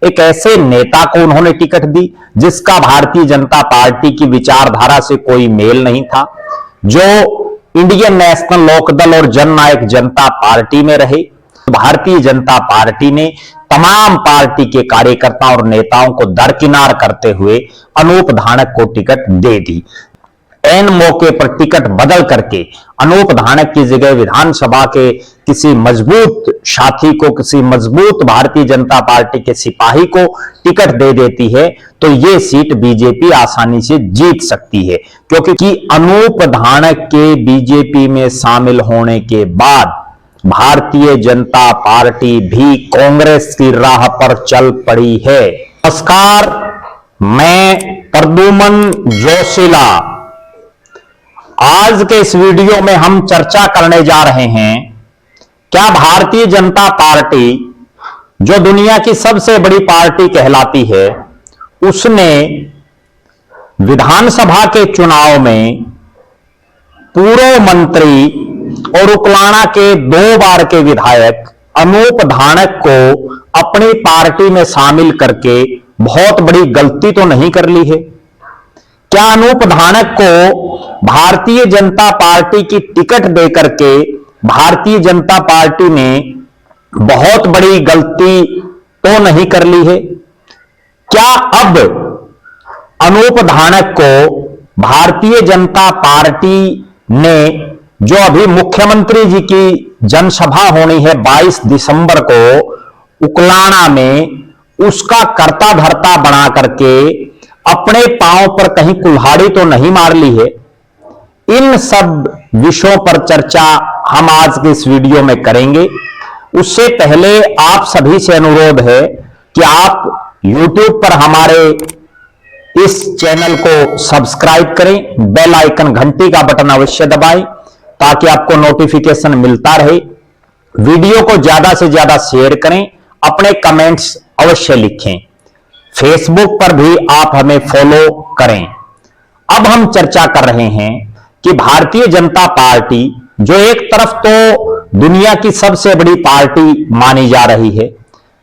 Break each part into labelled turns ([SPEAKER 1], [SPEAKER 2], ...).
[SPEAKER 1] एक ऐसे नेता को उन्होंने टिकट दी जिसका भारतीय जनता पार्टी की विचारधारा से कोई मेल नहीं था, जो इंडियन नेशनल लोकदल और जननायक जनता पार्टी में रहे। भारतीय जनता पार्टी ने तमाम पार्टी के कार्यकर्ताओं और नेताओं को दरकिनार करते हुए अनूप धानक को टिकट दे दी। एन मौके पर टिकट बदल करके अनूप धानक की जगह विधानसभा के किसी मजबूत साथी को, किसी मजबूत भारतीय जनता पार्टी के सिपाही को टिकट दे देती है तो ये सीट बीजेपी आसानी से जीत सकती है, क्योंकि अनूप धानक के बीजेपी में शामिल होने के बाद भारतीय जनता पार्टी भी कांग्रेस की राह पर चल पड़ी है। नमस्कार, मैं प्रद्युमन जोशीला। आज के इस वीडियो में हम चर्चा करने जा रहे हैं, क्या भारतीय जनता पार्टी जो दुनिया की सबसे बड़ी पार्टी कहलाती है, उसने विधानसभा के चुनाव में पूर्व मंत्री और उकलाना के 2 बार के विधायक अनूप धानक को अपनी पार्टी में शामिल करके बहुत बड़ी गलती तो नहीं कर ली है? क्या अनूप धानक को भारतीय जनता पार्टी की टिकट देकर के भारतीय जनता पार्टी ने बहुत बड़ी गलती तो नहीं कर ली है? क्या अब अनूप धानक को भारतीय जनता पार्टी ने, जो अभी मुख्यमंत्री जी की जनसभा होनी है 22 दिसंबर को उकलाना में, उसका कर्ता धर्ता बना करके अपने पांव पर कहीं कुल्हाड़ी तो नहीं मार ली है? इन सब विषयों पर चर्चा हम आज के इस वीडियो में करेंगे। उससे पहले आप सभी से अनुरोध है कि आप YouTube पर हमारे इस चैनल को सब्सक्राइब करें, बेल आइकन घंटी का बटन अवश्य दबाएं ताकि आपको नोटिफिकेशन मिलता रहे। वीडियो को ज्यादा से ज्यादा शेयर करें, अपने कमेंट्स अवश्य लिखें। फेसबुक पर भी आप हमें फॉलो करें। अब हम चर्चा कर रहे हैं कि भारतीय जनता पार्टी, जो एक तरफ तो दुनिया की सबसे बड़ी पार्टी मानी जा रही है,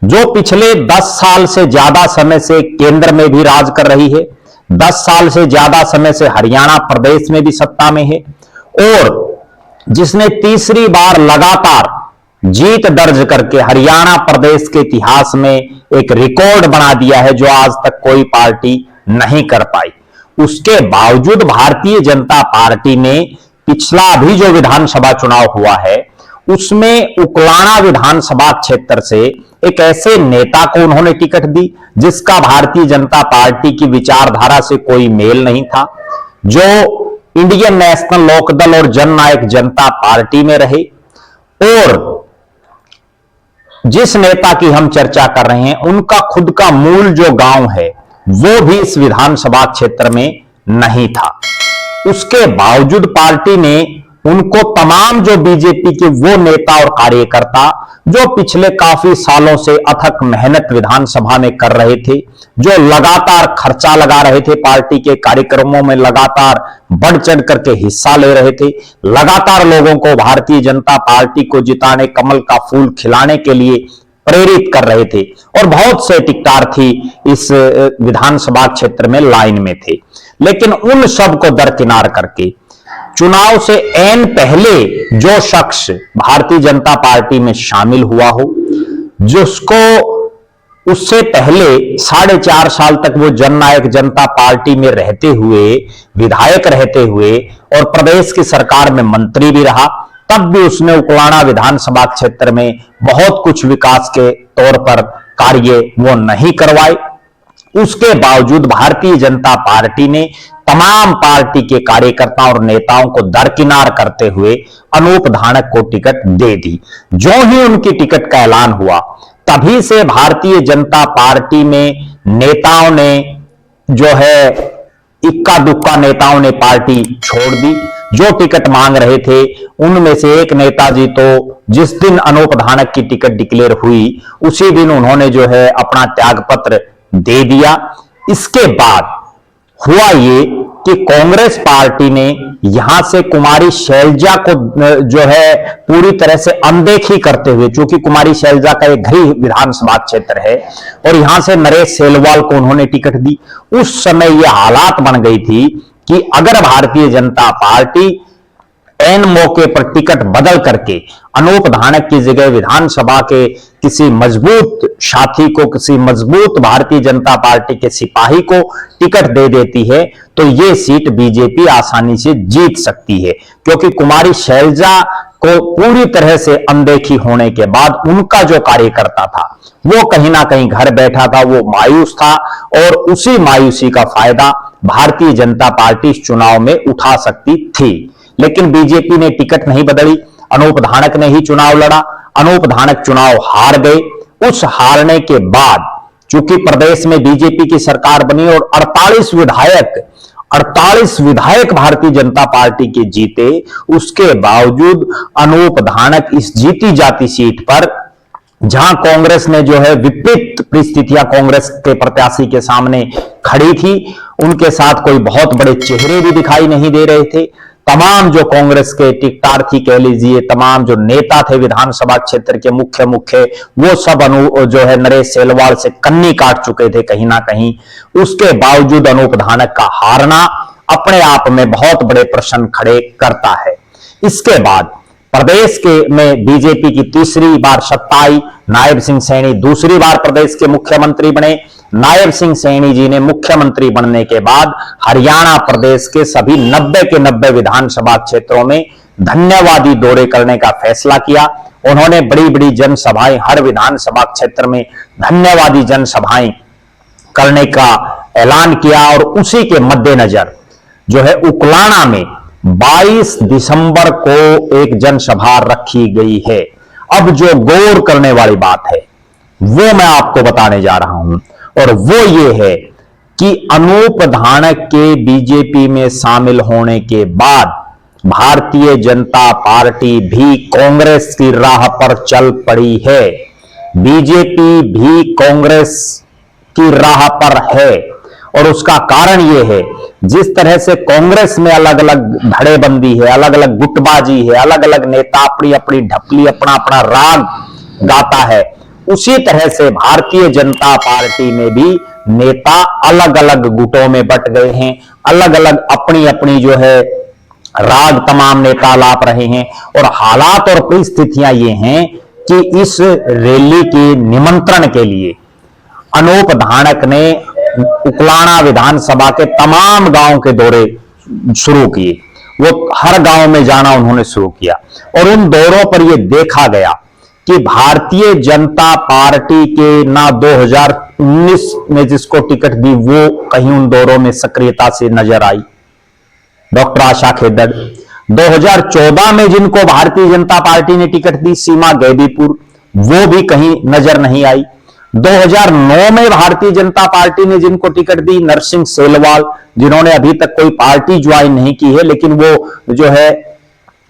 [SPEAKER 1] जो पिछले 10 साल से ज्यादा समय से केंद्र में भी राज कर रही है, 10 साल से ज्यादा समय से हरियाणा प्रदेश में भी सत्ता में है, और जिसने तीसरी बार लगातार जीत दर्ज करके हरियाणा प्रदेश के इतिहास में एक रिकॉर्ड बना दिया है, जो आज तक कोई पार्टी नहीं कर पाई। उसके बावजूद भारतीय जनता पार्टी ने पिछला अभी जो विधानसभा चुनाव हुआ है, उसमें उकलाना विधानसभा क्षेत्र से एक ऐसे नेता को उन्होंने टिकट दी जिसका भारतीय जनता पार्टी की विचारधारा से कोई मेल नहीं था, जो इंडियन नेशनल लोकदल और जननायक जनता पार्टी में रहे। और जिस नेता की हम चर्चा कर रहे हैं, उनका खुद का मूल जो गांव है वो भी इस विधानसभा क्षेत्र में नहीं था। उसके बावजूद पार्टी ने उनको, तमाम जो बीजेपी के वो नेता और कार्यकर्ता जो पिछले काफी सालों से अथक मेहनत विधानसभा में कर रहे थे, जो लगातार खर्चा लगा रहे थे, पार्टी के कार्यक्रमों में लगातार बढ़ चढ़ करके हिस्सा ले रहे थे, लगातार लोगों को भारतीय जनता पार्टी को जिताने, कमल का फूल खिलाने के लिए प्रेरित कर रहे थे, और बहुत से टिकटार्थी इस विधानसभा क्षेत्र में लाइन में थे। लेकिन उन सब को दरकिनार करके चुनाव से एन पहले जो शख्स भारतीय जनता पार्टी में शामिल हुआ हो, जिसको उससे पहले 4.5 साल तक वो जननायक जनता पार्टी में रहते हुए, विधायक रहते हुए और प्रदेश की सरकार में मंत्री भी रहा, तब भी उसने उकलाना विधानसभा क्षेत्र में बहुत कुछ विकास के तौर पर कार्य वो नहीं करवाए। उसके बावजूद भारतीय जनता पार्टी ने तमाम पार्टी के कार्यकर्ताओं और नेताओं को दरकिनार करते हुए अनूप धानक को टिकट दे दी। जो ही उनकी टिकट का ऐलान हुआ, तभी से भारतीय जनता पार्टी में नेताओं ने, जो है इक्का दुक्का नेताओं ने पार्टी छोड़ दी। जो टिकट मांग रहे थे उनमें से एक नेताजी तो जिस दिन अनूप धानक की टिकट डिक्लेयर हुई, उसी दिन उन्होंने जो है अपना त्याग पत्र दे दिया। इसके बाद हुआ ये कि कांग्रेस पार्टी ने यहां से कुमारी शैलजा को जो है पूरी तरह से अनदेखी करते हुए, चूंकि कुमारी शैलजा का एक घर ही विधानसभा क्षेत्र है और यहां से नरेश सेलवाल को उन्होंने टिकट दी। उस समय यह हालात बन गई थी कि अगर भारतीय जनता पार्टी एन मौके पर टिकट बदल करके अनूप धानक की जगह विधानसभा के किसी मजबूत साथी को, किसी मजबूत भारतीय जनता पार्टी के सिपाही को टिकट दे देती है तो यह सीट बीजेपी आसानी से जीत सकती है, क्योंकि कुमारी शैलजा को पूरी तरह से अनदेखी होने के बाद उनका जो कार्यकर्ता था वो कहीं ना कहीं घर बैठा था, वो मायूस था और उसी मायूसी का फायदा भारतीय जनता पार्टी इस चुनाव में उठा सकती थी। लेकिन बीजेपी ने टिकट नहीं बदली, अनूप धानक ने ही चुनाव लड़ा। अनूप धानक चुनाव हार गए। उस हारने के बाद चूंकि प्रदेश में बीजेपी की सरकार बनी और 48 विधायक भारतीय जनता पार्टी के जीते, उसके बावजूद अनूप धानक इस जीती जाती सीट पर, जहां कांग्रेस ने जो है विपरीत परिस्थितियां कांग्रेस के प्रत्याशी के सामने खड़ी थी, उनके साथ कोई बहुत बड़े चेहरे भी दिखाई नहीं दे रहे थे। तमाम जो कांग्रेस के टिकटार्थी कह लीजिए, तमाम जो नेता थे विधानसभा क्षेत्र के मुख्य वो सब जो है नरेश सेलवाल से कन्नी काट चुके थे कहीं ना कहीं। उसके बावजूद अनूप धानक का हारना अपने आप में बहुत बड़े प्रश्न खड़े करता है। इसके बाद प्रदेश के में बीजेपी की तीसरी बार सत्ता आई। नायब सिंह सैनी दूसरी बार प्रदेश के मुख्यमंत्री बने। नायब सिंह सैनी जी ने मुख्यमंत्री बनने के बाद हरियाणा प्रदेश के सभी 90 के 90 विधानसभा क्षेत्रों में धन्यवादी दौरे करने का फैसला किया। उन्होंने बड़ी बड़ी जनसभाएं हर विधानसभा क्षेत्र में धन्यवादी जनसभाएं करने का ऐलान किया और उसी के मद्देनजर जो है उकलाना में 22 दिसंबर को एक जनसभा रखी गई है। अब जो गौर करने वाली बात है वो मैं आपको बताने जा रहा हूं और वो ये है कि अनूप धानक के बीजेपी में शामिल होने के बाद भारतीय जनता पार्टी भी कांग्रेस की राह पर चल पड़ी है। बीजेपी भी कांग्रेस की राह पर है और उसका कारण यह है, जिस तरह से कांग्रेस में अलग अलग धड़ेबंदी है, अलग अलग गुटबाजी है, अलग अलग नेता अपनी अपनी ढपली, अपना अपना राग गाता है, उसी तरह से भारतीय जनता पार्टी में भी नेता अलग अलग गुटों में बट गए हैं। अलग अलग अपनी अपनी जो है राग तमाम नेता लाप रहे हैं और हालात और परिस्थितियां ये हैं कि इस रैली के निमंत्रण के लिए अनूप धानक ने उकलाना विधानसभा के तमाम गांव के दौरे शुरू किए। वो हर गांव में जाना उन्होंने शुरू किया और उन दौरों पर यह देखा गया कि भारतीय जनता पार्टी के ना 2019 में जिसको टिकट दी वो कहीं उन दौरों में सक्रियता से नजर आई, डॉक्टर आशा खेदड़। 2014 में जिनको भारतीय जनता पार्टी ने टिकट दी, सीमा गैदीपुर, वो भी कहीं नजर नहीं आई। 2009 में भारतीय जनता पार्टी ने जिनको टिकट दी, नरसिंह सेलवाल, जिन्होंने अभी तक कोई पार्टी ज्वाइन नहीं की है लेकिन वो जो है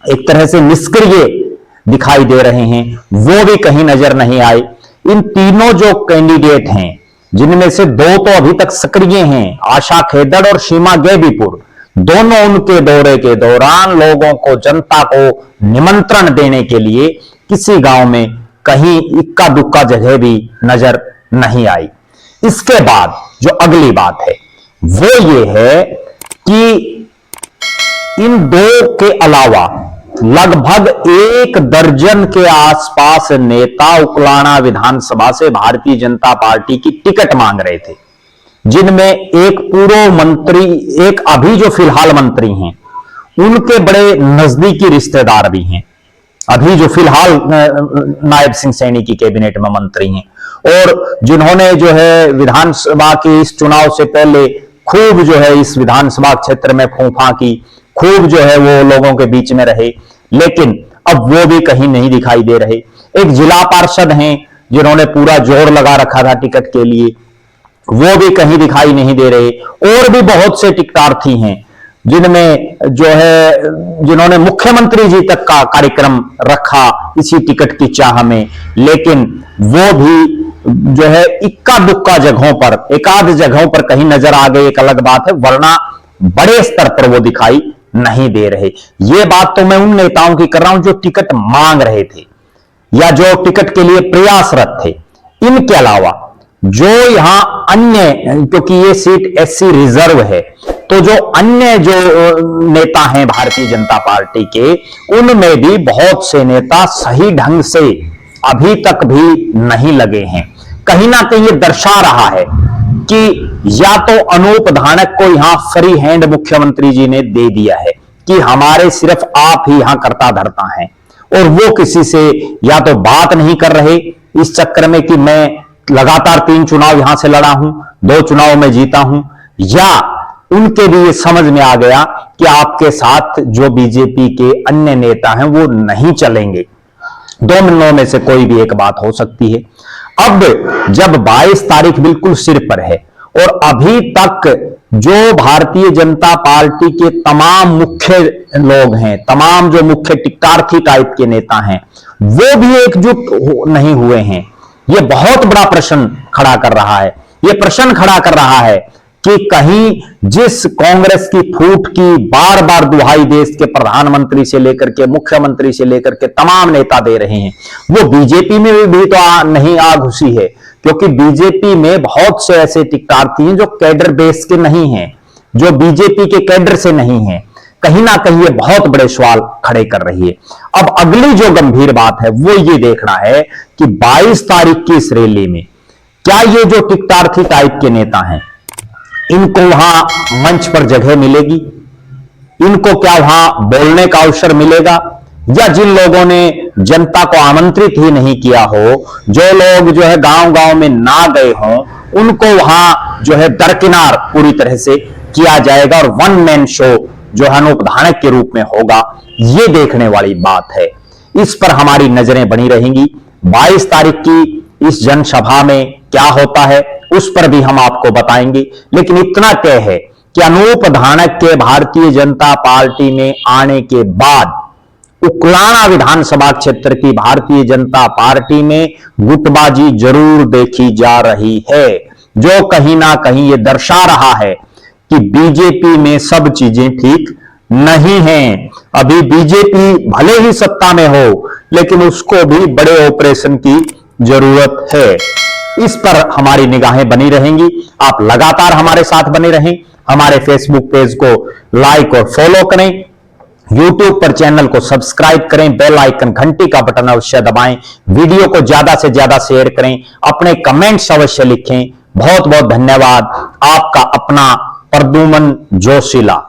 [SPEAKER 1] एक तरह से निष्क्रिय दिखाई दे रहे हैं, वो भी कहीं नजर नहीं आए। इन तीनों जो कैंडिडेट हैं, जिनमें से दो तो अभी तक सक्रिय हैं, आशा खेदड़ और सीमा गैदीपुर, दोनों उनके दौरे के दौरान लोगों को, जनता को निमंत्रण देने के लिए किसी गांव में कहीं इक्का दुक्का जगह भी नजर नहीं आई। इसके बाद जो अगली बात है वो ये है कि इन दो के अलावा लगभग 1 दर्जन के आसपास नेता उकलाना विधानसभा से भारतीय जनता पार्टी की टिकट मांग रहे थे, जिनमें एक पूर्व मंत्री, एक अभी जो फिलहाल मंत्री हैं, उनके बड़े नजदीकी रिश्तेदार भी हैं, अभी जो फिलहाल नायब सिंह सैनी की कैबिनेट में मंत्री हैं और जिन्होंने जो है विधानसभा के इस चुनाव से पहले खूब जो है इस विधानसभा क्षेत्र में फूंफा की, खूब जो है वो लोगों के बीच में रहे, लेकिन अब वो भी कहीं नहीं दिखाई दे रहे। एक जिला पार्षद हैं जिन्होंने पूरा जोर लगा रखा था टिकट के लिए, वो भी कहीं दिखाई नहीं दे रहे। और भी बहुत से टिकटार्थी हैं जिनमें जो है जिन्होंने मुख्यमंत्री जी तक का कार्यक्रम रखा इसी टिकट की चाह में, लेकिन वो भी जो है इक्का दुक्का जगहों पर, एकाध जगहों पर कहीं नजर आ गए, एक अलग बात है, वरना बड़े स्तर पर वो दिखाई नहीं दे रहे। ये बात तो मैं उन नेताओं की कर रहा हूं जो टिकट मांग रहे थे या जो टिकट के लिए प्रयासरत थे। इनके अलावा जो यहां अन्य, क्योंकि ये सीट एससी रिजर्व है, तो जो अन्य जो नेता हैं भारतीय जनता पार्टी के, उनमें भी बहुत से नेता सही ढंग से अभी तक भी नहीं लगे हैं। कहीं ना कहीं ये दर्शा रहा है कि या तो अनूप धानक को यहां फ्री हैंड मुख्यमंत्री जी ने दे दिया है कि हमारे सिर्फ आप ही यहां करता धरता हैं, और वो किसी से या तो बात नहीं कर रहे इस चक्कर में कि मैं लगातार 3 चुनाव यहां से लड़ा हूं, 2 चुनाव में जीता हूं, या उनके भी ये समझ में आ गया कि आपके साथ जो बीजेपी के अन्य नेता हैं वो नहीं चलेंगे। दोनों में से कोई भी एक बात हो सकती है। अब जब 22 तारीख बिल्कुल सिर पर है और अभी तक जो भारतीय जनता पार्टी के तमाम मुख्य लोग हैं, तमाम जो मुख्य टिक्कार्थी टाइप के नेता हैं, वो भी एकजुट नहीं हुए हैं, ये बहुत बड़ा प्रश्न खड़ा कर रहा है। ये प्रश्न खड़ा कर रहा है कि कहीं जिस कांग्रेस की फूट की बार बार दुहाई देश के प्रधानमंत्री से लेकर के मुख्यमंत्री से लेकर के तमाम नेता दे रहे हैं, वो बीजेपी में भी तो नहीं आ घुसी है, क्योंकि बीजेपी में बहुत से ऐसे टिक्कार्थी हैं जो कैडर बेस के नहीं हैं, जो बीजेपी के कैडर से नहीं हैं। कहीं ना कहीं ये बहुत बड़े सवाल खड़े कर रही है। अब अगली जो गंभीर बात है वो ये देखना है कि 22 तारीख की इस रैली में क्या ये जो टिक्कार्थी टाइप के नेता हैं, इनको वहां मंच पर जगह मिलेगी, इनको क्या वहां बोलने का अवसर मिलेगा, या जिन लोगों ने जनता को आमंत्रित ही नहीं किया हो, जो लोग जो है गांव गांव में ना गए हों, उनको वहां जो है दरकिनार पूरी तरह से किया जाएगा और वन मैन शो जो है अनूप धानक के रूप में होगा। ये देखने वाली बात है, इस पर हमारी नजरें बनी रहेंगी। 22 तारीख की इस जनसभा में क्या होता है उस पर भी हम आपको बताएंगे, लेकिन इतना तय है कि अनूप धानक के भारतीय जनता पार्टी में आने के बाद उकलाना विधानसभा क्षेत्र की भारतीय जनता पार्टी में गुटबाजी जरूर देखी जा रही है, जो कहीं ना कहीं यह दर्शा रहा है कि बीजेपी में सब चीजें ठीक नहीं हैं। अभी बीजेपी भले ही सत्ता में हो, लेकिन उसको भी बड़े ऑपरेशन की जरूरत है। इस पर हमारी निगाहें बनी रहेंगी। आप लगातार हमारे साथ बने रहें। हमारे फेसबुक पेज को लाइक और फॉलो करें, यूट्यूब पर चैनल को सब्सक्राइब करें, बेल आइकन घंटी का बटन अवश्य दबाएं, वीडियो को ज्यादा से ज्यादा शेयर करें, अपने कमेंट्स अवश्य लिखें। बहुत बहुत धन्यवाद। आपका अपना प्रद्युमन जोशीला।